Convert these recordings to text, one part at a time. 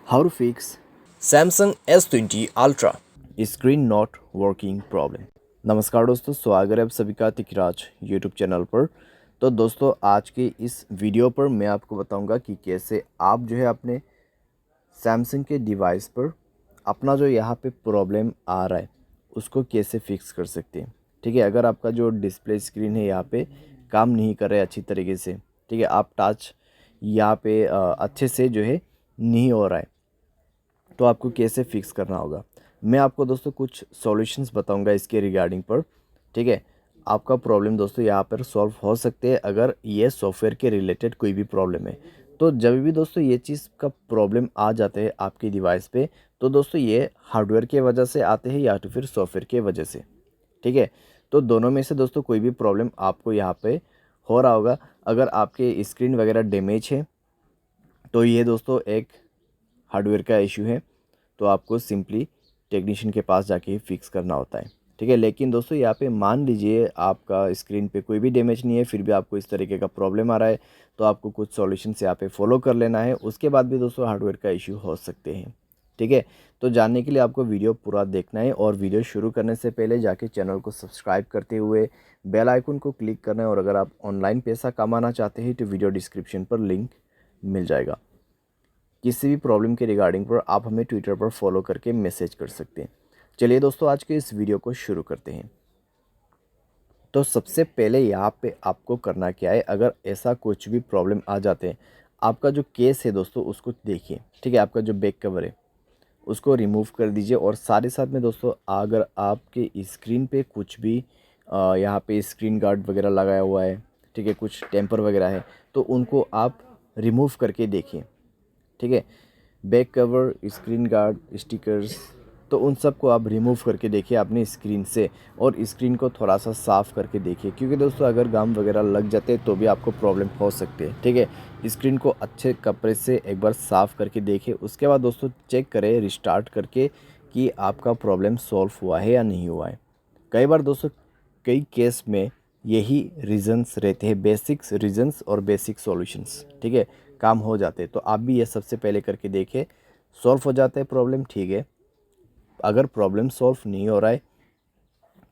How to fix Samsung S20 Ultra। Screen not working problem. नमस्कार दोस्तों, स्वागत है आप सभी का तिकराज यूट्यूब चैनल पर। तो दोस्तों, आज के इस वीडियो पर मैं आपको बताऊंगा कि कैसे आप जो है अपने सैमसंग के डिवाइस पर अपना जो यहाँ पे प्रॉब्लम आ रहा है उसको कैसे फिक्स कर सकते हैं। ठीक है, अगर आपका जो डिस्प्ले स्क्रीन है यहाँ पे काम नहीं कर रहा है अच्छी तरीके से, ठीक है, आप टच यहाँ पे अच्छे से जो है नहीं हो रहा है, तो आपको कैसे फिक्स करना होगा। मैं आपको दोस्तों कुछ सॉल्यूशंस बताऊंगा इसके रिगार्डिंग पर। ठीक है, आपका प्रॉब्लम दोस्तों यहाँ पर सॉल्व हो सकते हैं अगर ये सॉफ्टवेयर के रिलेटेड कोई भी प्रॉब्लम है। तो जब भी दोस्तों ये चीज़ का प्रॉब्लम आ जाते हैं आपके डिवाइस पे, तो दोस्तों ये हार्डवेयर के वजह से आते हैं या तो फिर सॉफ्टवेयर के वजह से। ठीक है, तो दोनों में से दोस्तों कोई भी प्रॉब्लम आपको यहाँ पे हो रहा होगा। अगर आपके स्क्रीन वगैरह डैमेज है तो ये दोस्तों एक हार्डवेयर का इशू है, तो आपको सिंपली टेक्नीशियन के पास जाके ही फिक्स करना होता है। ठीक है, लेकिन दोस्तों यहाँ पे मान लीजिए आपका स्क्रीन पे कोई भी डैमेज नहीं है, फिर भी आपको इस तरीके का प्रॉब्लम आ रहा है, तो आपको कुछ सॉल्यूशंस यहाँ पे फॉलो कर लेना है। उसके बाद भी दोस्तों हार्डवेयर का इशू हो सकते हैं। ठीक है, तो जानने के लिए आपको वीडियो पूरा देखना है, और वीडियो शुरू करने से पहले जाके चैनल को सब्सक्राइब करते हुए बेल आइकन को क्लिक करना है। और अगर आप ऑनलाइन पैसा कमाना चाहते हैं तो वीडियो डिस्क्रिप्शन पर लिंक मिल जाएगा। किसी भी प्रॉब्लम के रिगार्डिंग पर आप हमें ट्विटर पर फॉलो करके मैसेज कर सकते हैं। चलिए दोस्तों, आज के इस वीडियो को शुरू करते हैं। तो सबसे पहले यहाँ पे आपको करना क्या है, अगर ऐसा कुछ भी प्रॉब्लम आ जाते हैं, आपका जो केस है दोस्तों उसको देखिए। ठीक है, आपका जो बैक कवर है उसको रिमूव कर दीजिए, और साथ ही साथ में दोस्तों अगर आपके स्क्रीन पे कुछ भी यहाँ पे स्क्रीन गार्ड वगैरह लगाया हुआ है, ठीक है, कुछ टेम्पर वगैरह है, तो उनको आप रिमूव करके देखिए। ठीक है, back cover, screen guard, stickers, तो उन सब को आप रिमूव करके देखिए अपनी स्क्रीन से, और स्क्रीन को थोड़ा सा साफ़ करके देखिए, क्योंकि दोस्तों अगर गम वगैरह लग जाते हैं तो भी आपको प्रॉब्लम हो सकती है। ठीक है, स्क्रीन को अच्छे कपड़े से एक बार साफ़ करके देखिए। उसके बाद दोस्तों चेक करें रिस्टार्ट करके कि आपका प्रॉब्लम सॉल्व हुआ है या नहीं हुआ है। कई बार दोस्तों कई केस में यही रीजंस रहते हैं, बेसिक्स रीजंस और बेसिक सॉल्यूशंस। ठीक है, काम हो जाते हैं, तो आप भी ये सबसे पहले करके देखें, सॉल्व हो जाता है प्रॉब्लम। ठीक है, अगर प्रॉब्लम सॉल्व नहीं हो रहा है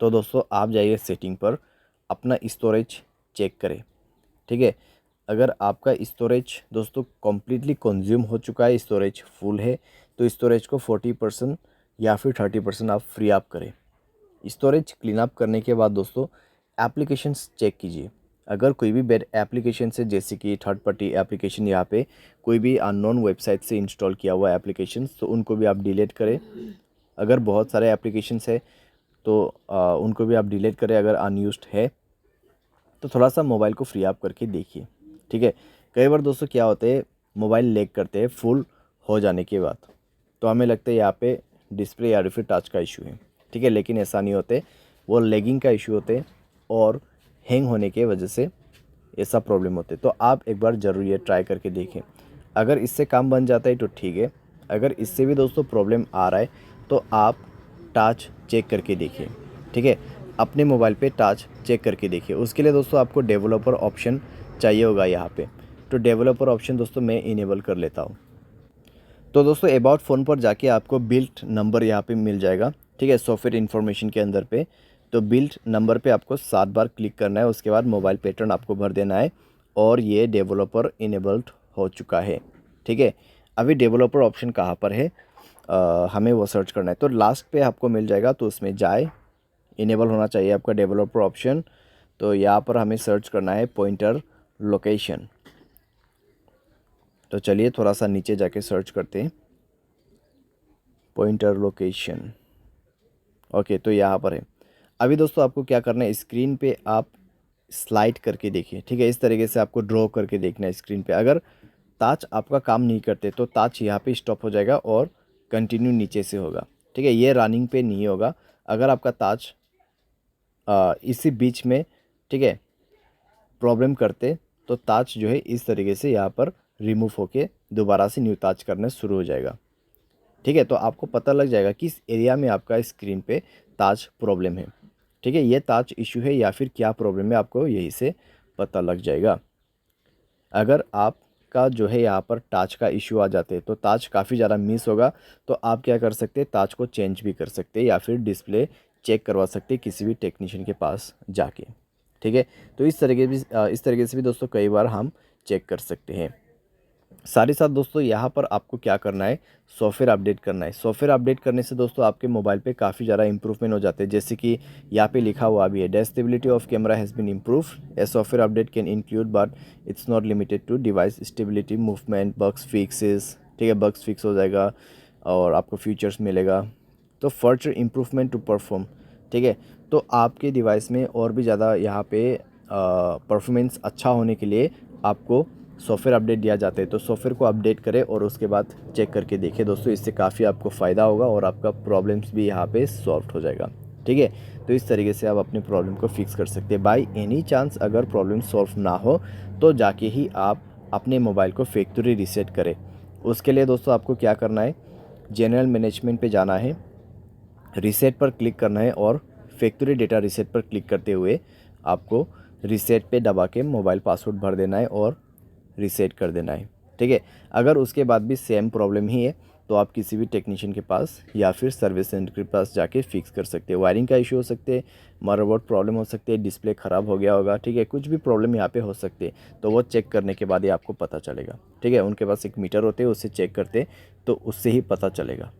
तो दोस्तों आप जाइए सेटिंग पर, अपना स्टोरेज चेक करें। ठीक है, अगर आपका स्टोरेज दोस्तों कम्प्लीटली कंज्यूम हो चुका है, स्टोरेज फुल है, तो स्टोरेज को 40% या फिर 30% आप फ्री अप करें। स्टोरेज क्लीन अप करने के बाद दोस्तों एप्लीकेशंस चेक कीजिए। अगर कोई भी बैड एप्लीकेशन है, जैसे कि थर्ड पार्टी एप्लीकेशन, यहाँ पे कोई भी अननोन वेबसाइट से इंस्टॉल किया हुआ एप्लीकेशंस, तो उनको भी आप डिलीट करें। अगर बहुत सारे एप्लीकेशंस है तो उनको भी आप डिलीट करें। अगर अनयूज्ड है तो थोड़ा सा मोबाइल को फ्री अप करके देखिए। ठीक है, कई बार दोस्तों क्या होते हैं, मोबाइल लैग करते हैं फुल हो जाने के बाद, तो हमें लगता है यहाँ पे डिस्प्ले या फिर टच का इशू है। ठीक है, लेकिन ऐसा नहीं होते, वो लैगिंग का इशू होते हैं, और हैंग होने के वजह से ऐसा प्रॉब्लम होते हैं। तो आप एक बार ज़रूर ये ट्राई करके देखें। अगर इससे काम बन जाता है तो ठीक है, अगर इससे भी दोस्तों प्रॉब्लम आ रहा है तो आप टच चेक करके देखिए। ठीक है, अपने मोबाइल पे टच चेक करके देखिए। उसके लिए दोस्तों आपको डेवलपर ऑप्शन चाहिए होगा यहाँ पे, तो डेवलपर ऑप्शन दोस्तों मैं इनेबल कर लेता हूँ। तो दोस्तों अबाउट फ़ोन पर जाके आपको बिल्ट नंबर यहाँ पे मिल जाएगा। ठीक है, सॉफ्टवेयर इन्फॉर्मेशन के अंदर पे, तो बिल्ट नंबर पे आपको 7 बार क्लिक करना है। उसके बाद मोबाइल पैटर्न आपको भर देना है, और ये डेवलपर इनेबल्ड हो चुका है। ठीक है, अभी डेवलपर ऑप्शन कहाँ पर है, हमें वो सर्च करना है, तो लास्ट पे आपको मिल जाएगा, तो उसमें जाए, इनेबल होना चाहिए आपका डेवलपर ऑप्शन। तो यहाँ पर हमें सर्च करना है पॉइंटर लोकेशन। तो चलिए थोड़ा सा नीचे जाके सर्च करते हैं, पॉइंटर लोकेशन। ओके, तो यहाँ पर है। अभी दोस्तों आपको क्या करना है, स्क्रीन पे आप स्लाइड करके देखिए। ठीक है, इस तरीके से आपको ड्रॉ करके देखना है स्क्रीन पे। अगर ताज आपका काम नहीं करते तो ताज यहाँ पे स्टॉप हो जाएगा और कंटिन्यू नीचे से होगा। ठीक है, ये रनिंग पे नहीं होगा। अगर आपका ताज इसी बीच में, ठीक है, प्रॉब्लम करते तो ताज जो है इस तरीके से यहाँ पर रिमूव होके दोबारा से न्यू ताज करना शुरू हो जाएगा। ठीक है, तो आपको पता लग जाएगा किस एरिया में आपका स्क्रीन पे ताज प्रॉब्लम है। ठीक है, ये ताज इशू है या फिर क्या प्रॉब्लम है, आपको यही से पता लग जाएगा। अगर आप का जो है यहाँ पर टाच का इशू आ जाते हैं, तो टाच काफ़ी ज़्यादा मिस होगा। तो आप क्या कर सकते हैं, टाच को चेंज भी कर सकते हैं या फिर डिस्प्ले चेक करवा सकते हैं किसी भी टेक्नीशियन के पास जाके। ठीक है, तो इस तरीके से भी दोस्तों कई बार हम चेक कर सकते हैं। साथ ही साथ दोस्तों यहाँ पर आपको क्या करना है, सॉफ्टवेयर अपडेट करना है। सॉफ्टवेयर अपडेट करने से दोस्तों आपके मोबाइल पे काफ़ी ज़्यादा इंप्रूवमेंट हो जाते हैं। जैसे कि यहाँ पे लिखा हुआ भी है, the stability of camera has been improve. A software update can include but it's not limited to device stability, movement, bugs fixes. ठीक है, बग्स फिक्स हो जाएगा और आपको फीचर्स मिलेगा। तो फर्दर इम्प्रूवमेंट टू परफॉर्म। ठीक है, तो आपके डिवाइस में और भी ज़्यादा यहाँ पे परफॉर्मेंस अच्छा होने के लिए आपको सॉफ्टवेयर अपडेट दिया जाता है। तो सॉफ्टवेयर को अपडेट करें और उसके बाद चेक करके देखें दोस्तों, इससे काफ़ी आपको फ़ायदा होगा और आपका प्रॉब्लम्स भी यहाँ पे सॉल्व हो जाएगा। ठीक है, तो इस तरीके से आप अपने प्रॉब्लम को फिक्स कर सकते हैं। बाय एनी चांस अगर प्रॉब्लम सॉल्व ना हो तो जाके ही आप अपने मोबाइल को फैक्ट्री रीसेट करें। उसके लिए दोस्तों आपको क्या करना है, जनरल मैनेजमेंट पे जाना है, रीसेट पर क्लिक करना है और फैक्ट्री डेटा रीसेट पर क्लिक करते हुए आपको रीसेट पे दबा के मोबाइल पासवर्ड भर देना है और रीसेट कर देना है। ठीक है, अगर उसके बाद भी सेम प्रॉब्लम ही है तो आप किसी भी टेक्नीशियन के पास या फिर सर्विस सेंटर के पास जाके फिक्स कर सकते हैं। वायरिंग का इशू हो सकते हैं, मदरबोर्ड प्रॉब्लम हो सकती है, डिस्प्ले ख़राब हो गया होगा। ठीक है, कुछ भी प्रॉब्लम यहाँ पे हो सकते हैं, तो वो चेक करने के बाद ही आपको पता चलेगा। ठीक है, उनके पास एक मीटर होते हैं, उससे चेक करते तो उससे ही पता चलेगा।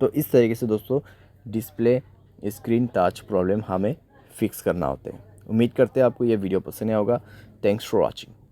तो इस तरीके से दोस्तों डिस्प्ले स्क्रीन टच प्रॉब्लम हमें फिक्स करना होता है। उम्मीद करते हैं आपको ये वीडियो पसंद आया होगा। Thanks for watching.